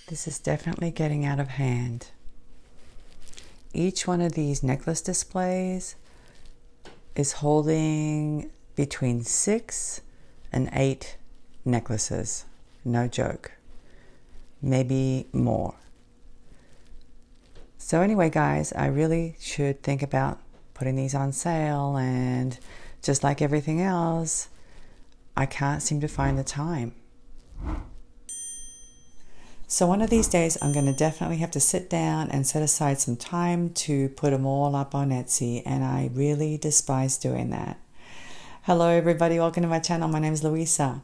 This is definitely getting out of hand. Each one of these necklace displays is holding between 6 and 8 necklaces. No joke. Maybe more. So anyway, guys, I really should think about putting these on sale, and just like everything else, I can't seem to find the time. So one of these days, I'm going to definitely have to sit down and set aside some time to put them all up on Etsy, and I really despise doing that. Hello everybody, welcome to my channel. My name is Luisa.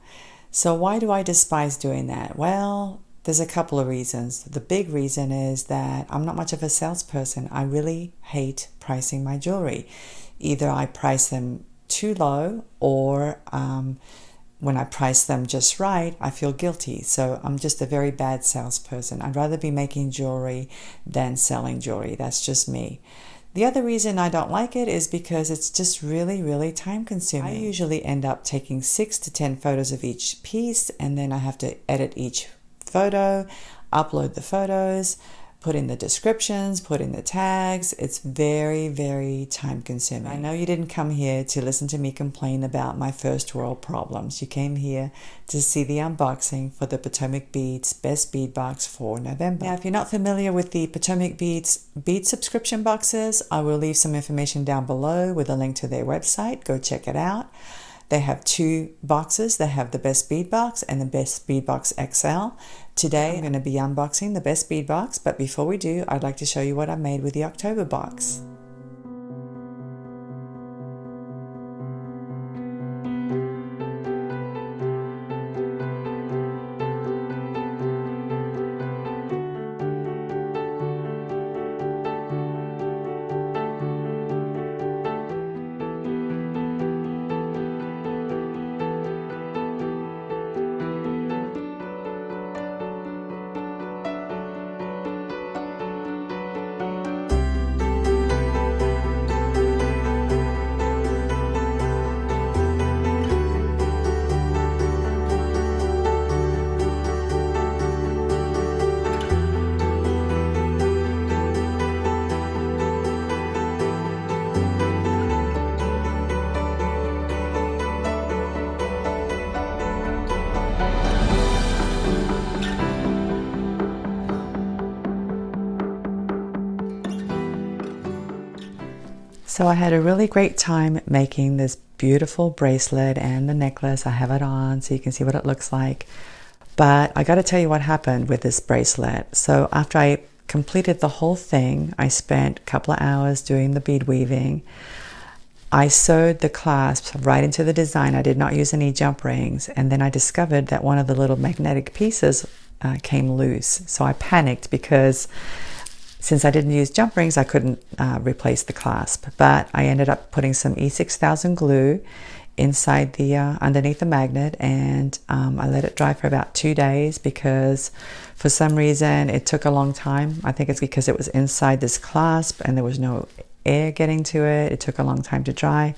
So why do I despise doing that? Well, there's a couple of reasons. The big reason is that I'm not much of a salesperson. I really hate pricing my jewelry. Either I price them too low, or when I price them just right, I feel guilty. So I'm just a very bad salesperson. I'd rather be making jewelry than selling jewelry. That's just me. The other reason I don't like it is because it's just really, really time consuming. I usually end up taking 6 to 10 photos of each piece, and then I have to edit each photo, upload the photos, put in the descriptions, put in the tags. It's very, very time consuming. I know you didn't come here to listen to me complain about my first world problems. You came here to see the unboxing for the Potomac Beads Best Bead Box for November. Now, if you're not familiar with the Potomac Beads bead subscription boxes, I will leave some information down below with a link to their website. Go check it out. They have 2 boxes. They have the Best Bead Box and the Best Bead Box XL. Today, I'm going to be unboxing the Best Bead Box, but before we do, I'd like to show you what I made with the October box. So I had a really great time making this beautiful bracelet and the necklace. I have it on so you can see what it looks like. But I got to tell you what happened with this bracelet. So after I completed the whole thing, I spent a couple of hours doing the bead weaving. I sewed the clasps right into the design. I did not use any jump rings. And then I discovered that one of the little magnetic pieces came loose. So I panicked because since I didn't use jump rings, I couldn't replace the clasp. But I ended up putting some E6000 glue inside the underneath the magnet, and I let it dry for about 2 days because for some reason it took a long time. I think it's because it was inside this clasp and there was no air getting to it. It took a long time to dry.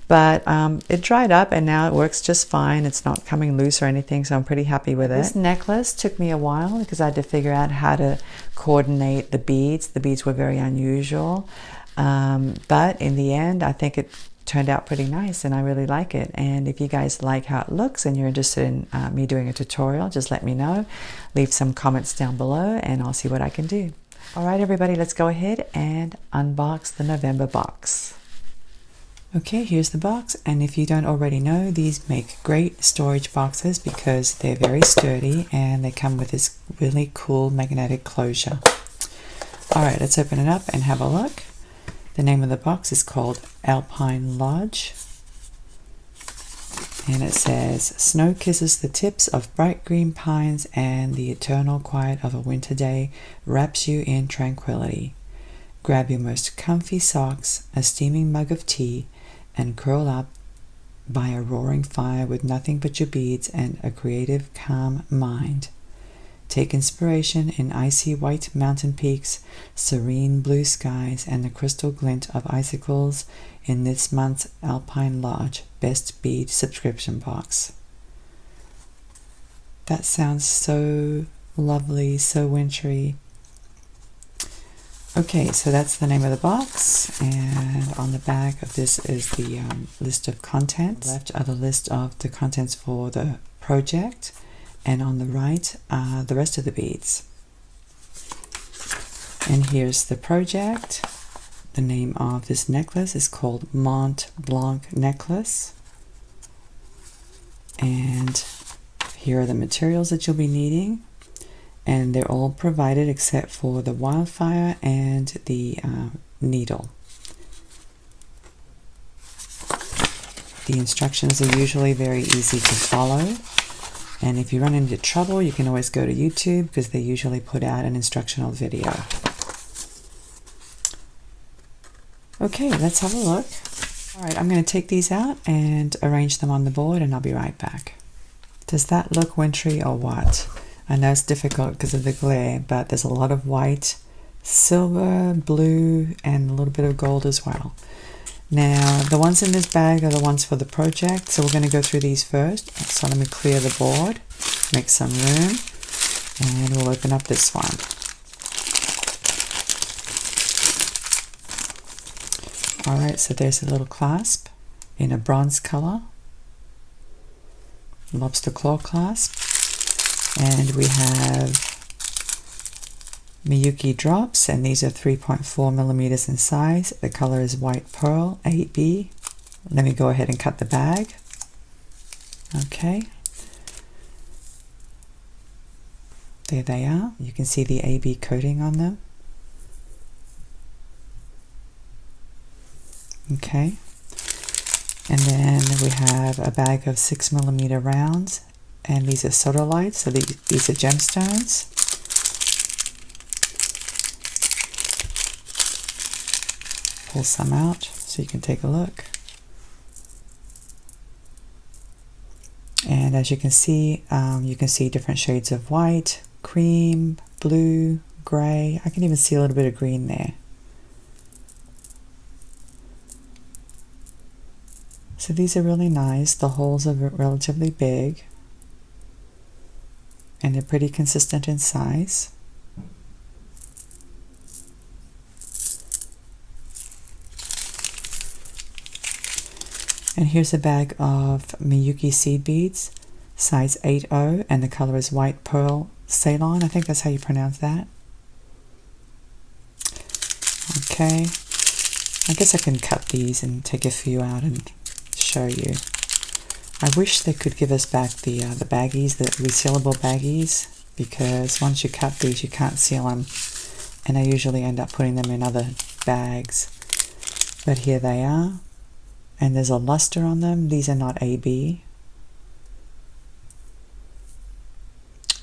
But it dried up and now it works just fine. It's not coming loose or anything, so I'm pretty happy with it. This necklace took me a while because I had to figure out how to coordinate the beads. The beads were very unusual. But in the end, I think it turned out pretty nice and I really like it. And if you guys like how it looks and you're interested in me doing a tutorial, just let me know. Leave some comments down below and I'll see what I can do. All right, everybody, let's go ahead and unbox the November box. Okay, here's the box, and if you don't already know, these make great storage boxes because they're very sturdy and they come with this really cool magnetic closure. Alright, let's open it up and have a look. The name of the box is called Alpine Lodge, and it says, "Snow kisses the tips of bright green pines and the eternal quiet of a winter day wraps you in tranquility. Grab your most comfy socks, a steaming mug of tea, and curl up by a roaring fire with nothing but your beads and a creative, calm mind. Take inspiration in icy white mountain peaks, serene blue skies, and the crystal glint of icicles in this month's Alpine Lodge Best Bead subscription box." That sounds so lovely, so wintry. Okay, so that's the name of the box, and on the back of this is the list of contents. Left are the list of the contents for the project, and on the right are the rest of the beads. And here's the project. The name of this necklace is called Mont Blanc necklace, and here are the materials that you'll be needing. And they're all provided except for the wildfire and the needle. The instructions are usually very easy to follow. And if you run into trouble, you can always go to YouTube because they usually put out an instructional video. Okay, let's have a look. All right, I'm going to take these out and arrange them on the board, and I'll be right back. Does that look wintry or what? I know it's difficult because of the glare, but there's a lot of white, silver, blue, and a little bit of gold as well. Now, the ones in this bag are the ones for the project, so we're going to go through these first. So let me clear the board, make some room, and we'll open up this one. Alright, so there's a little clasp in a bronze color, lobster claw clasp. And we have Miyuki drops, and these are 3.4 millimeters in size. The color is white pearl, 8B. Let me go ahead and cut the bag. Okay. There they are. You can see the AB coating on them. Okay. And then we have a bag of 6 millimeter rounds. And these are sodalites, so these are gemstones. Pull some out so you can take a look. And as you can see different shades of white, cream, blue, gray. I can even see a little bit of green there. So these are really nice. The holes are relatively big, and they're pretty consistent in size. And here's a bag of Miyuki seed beads, size 8O, and the color is white pearl Ceylon. I think that's how you pronounce that. Okay, I guess I can cut these and take a few out and show you. I wish they could give us back the baggies, the resealable baggies, because once you cut these, you can't seal them, and I usually end up putting them in other bags. But here they are, and there's a luster on them. These are not AB.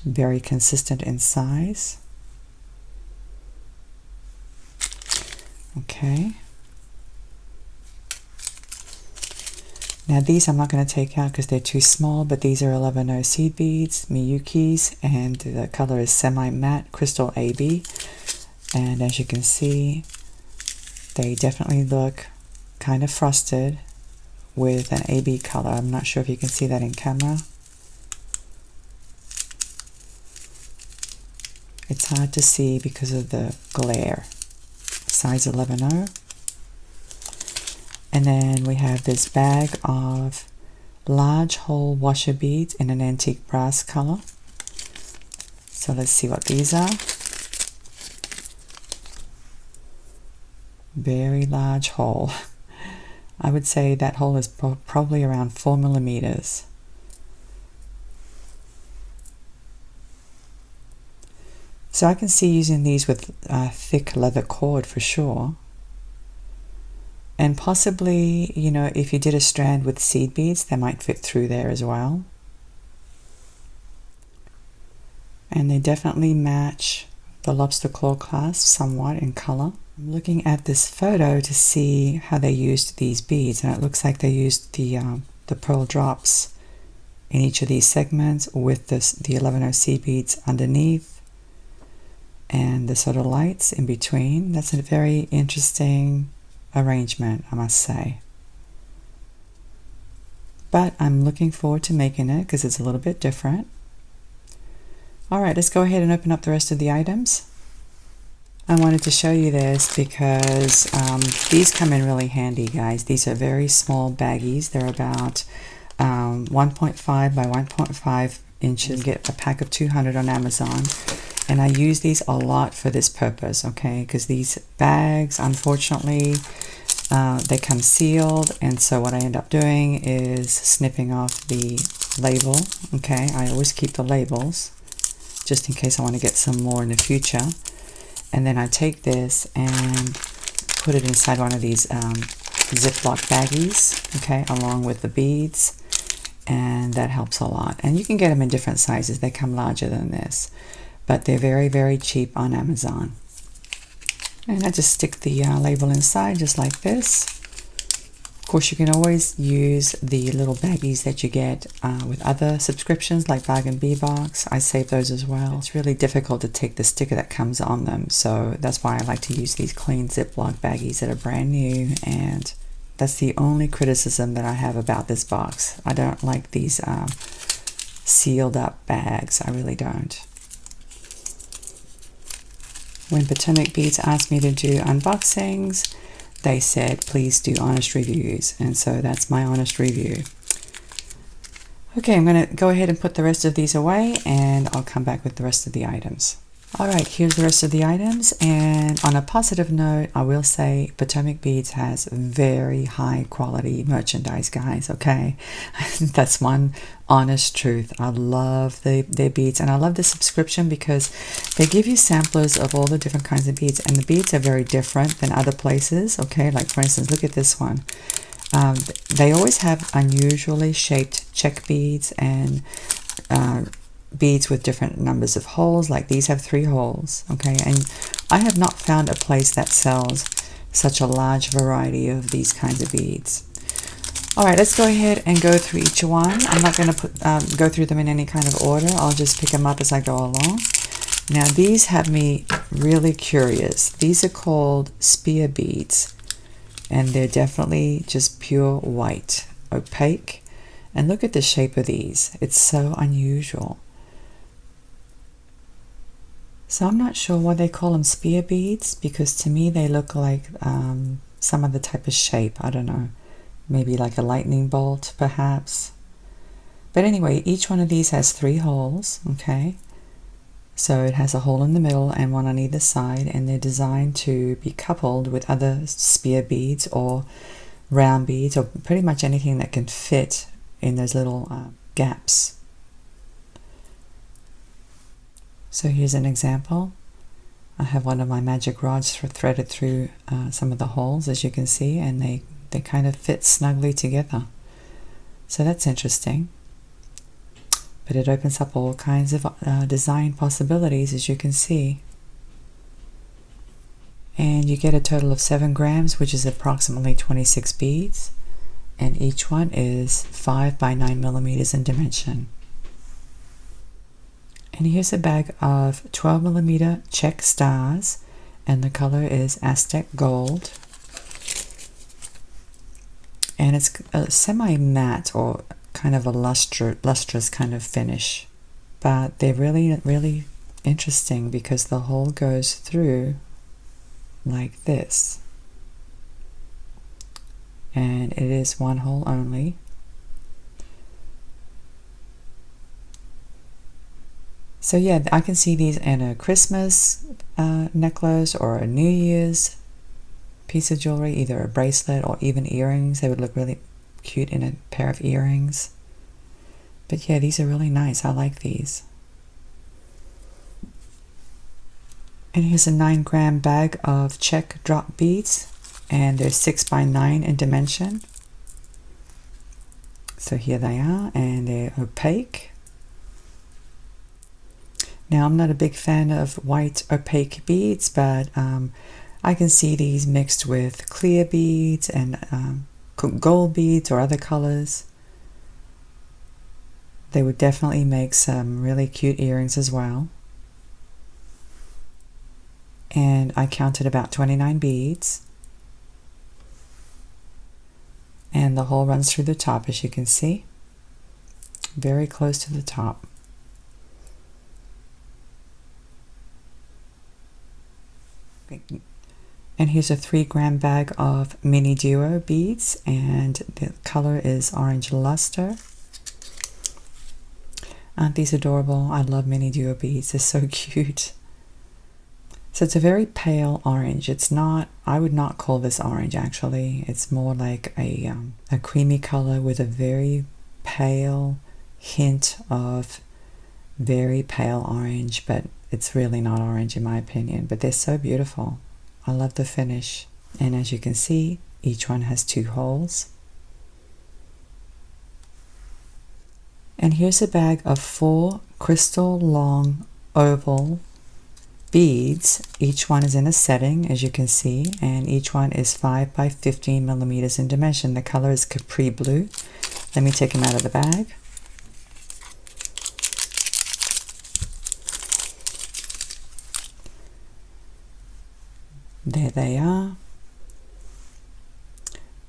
Very consistent in size. Okay. Now these I'm not going to take out because they're too small, but these are 11O seed beads, Miyuki's, and the color is semi-matte crystal AB. And as you can see, they definitely look kind of frosted with an AB color. I'm not sure if you can see that in camera. It's hard to see because of the glare. Size 11O. And then we have this bag of large hole washer beads in an antique brass color. So let's see what these are. Very large hole. I would say that hole is probably around 4 millimeters. So I can see using these with thick leather cord for sure. And possibly, you know, if you did a strand with seed beads, they might fit through there as well. And they definitely match the lobster claw clasp somewhat in color. I'm looking at this photo to see how they used these beads, and it looks like they used the pearl drops in each of these segments with the 11O seed beads underneath and the sodalites in between. That's a very interesting arrangement, I must say. But I'm looking forward to making it because it's a little bit different. All right, let's go ahead and open up the rest of the items. I wanted to show you this because these come in really handy, guys. These are very small baggies. They're about 1.5 by 1.5 inches. You get a pack of 200 on Amazon. And I use these a lot for this purpose, okay? Because these bags, unfortunately, they come sealed. And so what I end up doing is snipping off the label, okay? I always keep the labels just in case I want to get some more in the future. And then I take this and put it inside one of these Ziploc baggies, okay, along with the beads. And that helps a lot. And you can get them in different sizes. They come larger than this. But they're very, very cheap on Amazon. And I just stick the label inside just like this. Of course, you can always use the little baggies that you get with other subscriptions like Bead Box. I save those as well. It's really difficult to take the sticker that comes on them, so that's why I like to use these clean Ziploc baggies that are brand new. And that's the only criticism that I have about this box. I don't like these sealed up bags. I really don't. When Potomac Beads asked me to do unboxings, they said, please do honest reviews. And so that's my honest review. Okay, I'm going to go ahead and put the rest of these away, and I'll come back with the rest of the items. All right, here's the rest of the items. And on a positive note, I will say Potomac Beads has very high quality merchandise, guys, okay? That's one honest truth. I love their beads, and I love the subscription because they give you samplers of all the different kinds of beads, and the beads are very different than other places, okay? Like, for instance, look at this one. They always have unusually shaped check beads and beads with different numbers of holes. Like these have 3 holes, okay? And I have not found a place that sells such a large variety of these kinds of beads. All right, let's go ahead and go through each one. I'm not going to go through them in any kind of order. I'll just pick them up as I go along. Now these have me really curious. These are called spear beads, and they're definitely just pure white, opaque. And look at the shape of these. It's so unusual. So I'm not sure why they call them spear beads, because to me they look like some other type of shape. I don't know. Maybe like a lightning bolt, perhaps. But anyway, each one of these has 3 holes, okay? So it has a hole in the middle and one on either side, and they're designed to be coupled with other spear beads or round beads, or pretty much anything that can fit in those little gaps. So here's an example. I have one of my magic rods threaded through some of the holes, as you can see, and they kind of fit snugly together. So that's interesting. But it opens up all kinds of design possibilities, as you can see. And you get a total of 7 grams, which is approximately 26 beads. And each one is 5 by 9 millimeters in dimension. And here's a bag of 12 millimeter check stars, and the color is Aztec Gold. And it's a semi-matte or kind of a lustrous kind of finish. But they're really, really interesting because the hole goes through like this. And it is 1 hole only. So yeah, I can see these in a Christmas necklace or a New Year's piece of jewelry, either a bracelet or even earrings. They would look really cute in a pair of earrings. But yeah, these are really nice. I like these. And here's a 9 gram bag of check drop beads, and they're 6 by 9 in dimension. So here they are, and they're opaque. Now, I'm not a big fan of white opaque beads, but I can see these mixed with clear beads and gold beads or other colors. They would definitely make some really cute earrings as well. And I counted about 29 beads. And the hole runs through the top, as you can see. Very close to the top. And here's a 3-gram bag of mini duo beads, and the color is orange luster. Aren't these adorable? I love mini duo beads. They're so cute. So it's a very pale orange. It's not, I would not call this orange actually. It's more like a creamy color with a very pale hint of very pale orange, but it's really not orange in my opinion. But they're so beautiful. I love the finish. And as you can see, each one has 2 holes. And here's a bag of 4 crystal long oval beads. Each one is in a setting, as you can see, and each one is 5 by 15 millimeters in dimension. The color is Capri Blue. Let me take them out of the bag. There they are.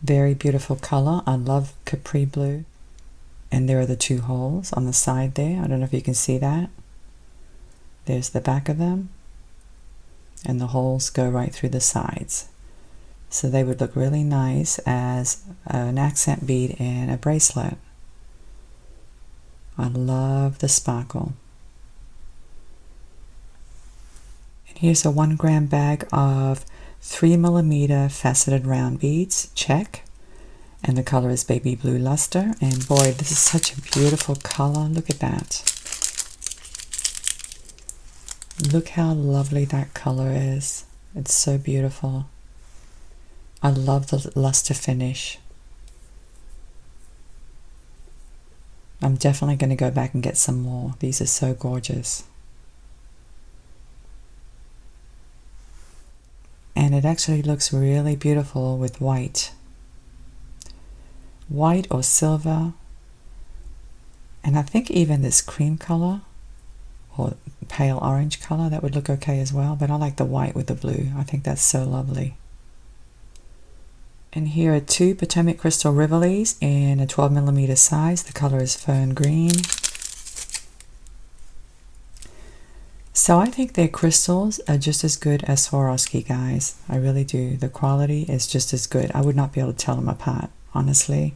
Very beautiful color. I love Capri Blue. And there are the 2 holes on the side there. I don't know if you can see that. There's the back of them. And the holes go right through the sides. So they would look really nice as an accent bead in a bracelet. I love the sparkle. Here's a 1-gram bag of 3mm faceted round beads, check. And the color is baby blue luster. And boy, this is such a beautiful color. Look at that. Look how lovely that color is. It's so beautiful. I love the luster finish. I'm definitely going to go back and get some more. These are so gorgeous. And it actually looks really beautiful with white. White or silver. And I think even this cream color or pale orange color, that would look okay as well. But I like the white with the blue. I think that's so lovely. And here are 2 Potomac crystal rivolis in a 12mm size. The color is fern green. So I think their crystals are just as good as Swarovski, guys. I really do. The quality is just as good. I would not be able to tell them apart, honestly.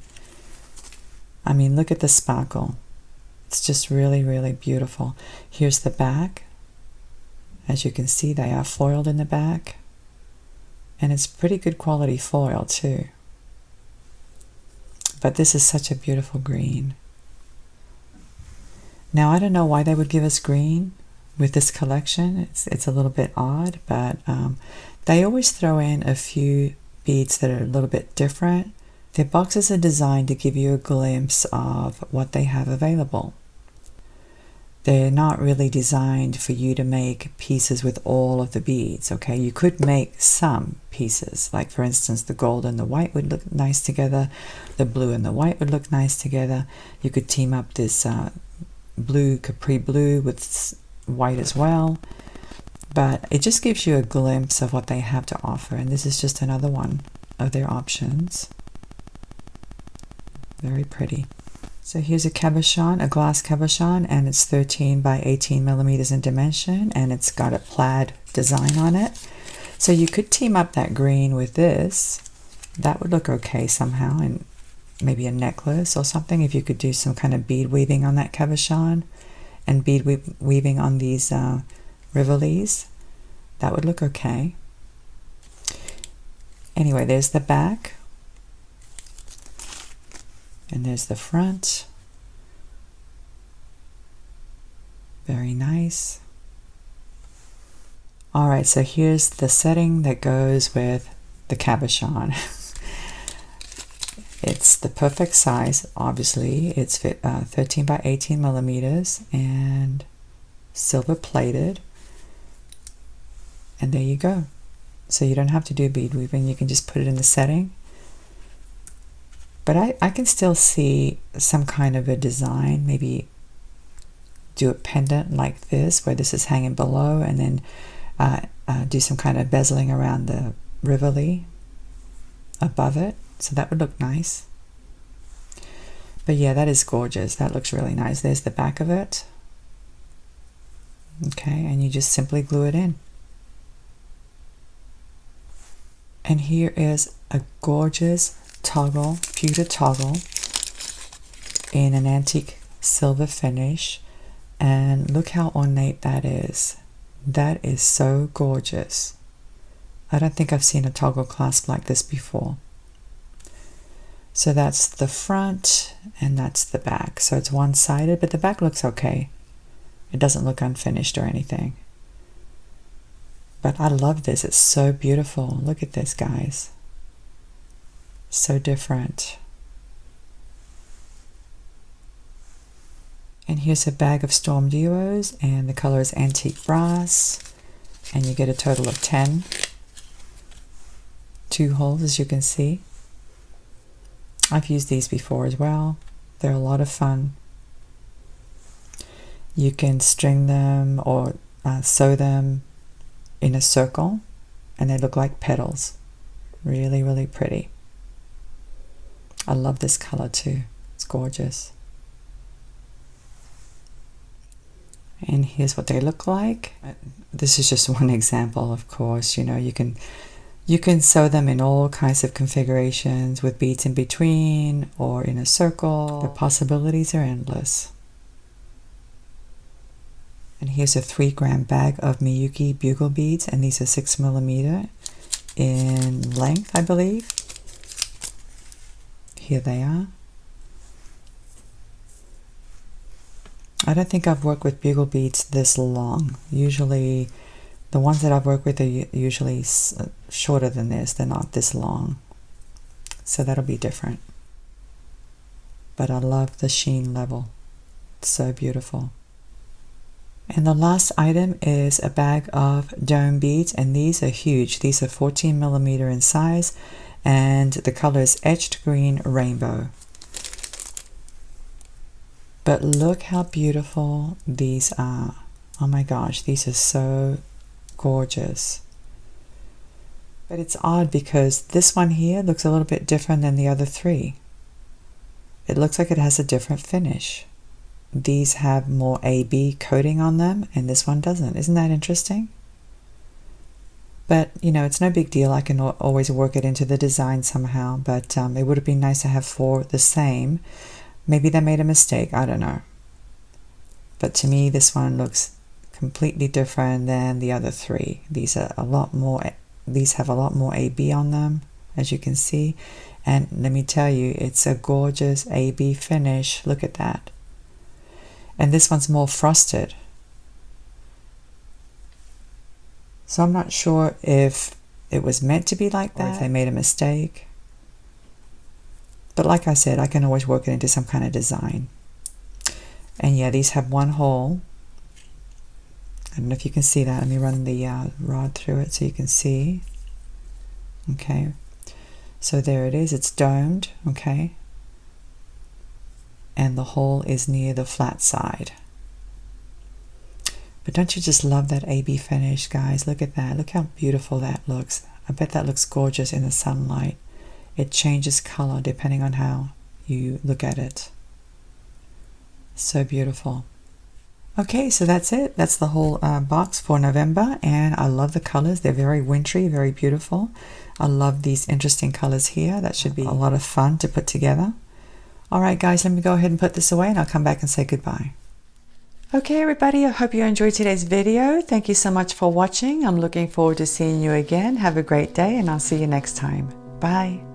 I mean, look at the sparkle. It's just really, really beautiful. Here's the back. As you can see, they are foiled in the back. And it's pretty good quality foil, too. But this is such a beautiful green. Now, I don't know why they would give us green with this collection. It's a little bit odd, but they always throw in a few beads that are a little bit different. Their boxes are designed to give you a glimpse of what they have available. They're not really designed for you to make pieces with all of the beads, okay? You could make some pieces, like for instance the gold and the white would look nice together, the blue and the white would look nice together. You could team up this blue, Capri Blue with white as well, but it just gives you a glimpse of what they have to offer, and this is just another one of their options. Very pretty. So here's a cabochon, a glass cabochon, and it's 13 by 18 millimeters in dimension, and it's got a plaid design on it. So you could team up that green with this. That would look okay somehow, and maybe a necklace or something if you could do some kind of bead weaving on that cabochon and bead weaving on these rivolis. That would look okay. Anyway, there's the back. And there's the front. Very nice. Alright, so here's the setting that goes with the cabochon. It's the perfect size, obviously. It's 13 by 18 millimeters and silver plated. And there you go. So you don't have to do bead weaving, you can just put it in the setting. But I can still see some kind of a design, maybe do a pendant like this, where this is hanging below, and then do some kind of bezeling around the rivoli above it. So that would look nice. But yeah, that is gorgeous. That looks really nice. There's the back of it. Okay, and you just simply glue it in. And here is a gorgeous toggle, pewter toggle in an antique silver finish. And look how ornate that is. That is so gorgeous. I don't think I've seen a toggle clasp like this before. So that's the front and that's the back. So it's one-sided, but the back looks okay. It doesn't look unfinished or anything. But I love this. It's so beautiful. Look at this, guys. So different. And here's a bag of Storm Duos, and the color is Antique Brass. And you get a total of 10. 2 holes, as you can see. I've used these before as well. They're a lot of fun. You can string them or sew them in a circle, and they look like petals. Really, really pretty. I love this color too. It's gorgeous. And here's what they look like. This is just one example, of course. You know, you can sew them in all kinds of configurations with beads in between or in a circle. The possibilities are endless. And here's a 3-gram bag of Miyuki bugle beads, and these are 6mm in length, I believe. Here they are. I don't think I've worked with bugle beads this long. Usually, the ones that I've worked with are usually shorter than this. They're not this long. So that'll be different. But I love the sheen level. It's so beautiful. And the last item is a bag of dome beads, and these are huge. These are 14mm in size, and the color is Etched Green Rainbow. But look how beautiful these are. Oh my gosh, these are so gorgeous. But it's odd because this one here looks a little bit different than the other 3. It looks like it has a different finish. These have more AB coating on them, and this one doesn't. Isn't that interesting? But, you know, it's no big deal. I can always work it into the design somehow, but it would have been nice to have 4 the same. Maybe they made a mistake. I don't know. But to me, this one looks completely different than the other 3. These are a lot more. These have a lot more AB on them, as you can see. And let me tell you, it's a gorgeous AB finish. Look at that. And this one's more frosted. So I'm not sure if it was meant to be like that, or if they made a mistake. But like I said, I can always work it into some kind of design. And yeah, these have 1 hole. I don't know if you can see that. Let me run the rod through it so you can see. Okay. So there it is. It's domed. Okay. And the hole is near the flat side. But don't you just love that AB finish, guys? Look at that. Look how beautiful that looks. I bet that looks gorgeous in the sunlight. It changes color depending on how you look at it. So beautiful. Okay, so that's it. That's the whole box for November, and I love the colors. They're very wintry, very beautiful. I love these interesting colors here. That should be a lot of fun to put together. All right, guys, let me go ahead and put this away, and I'll come back and say goodbye. Okay, everybody, I hope you enjoyed today's video. Thank you so much for watching. I'm looking forward to seeing you again. Have a great day, and I'll see you next time. Bye.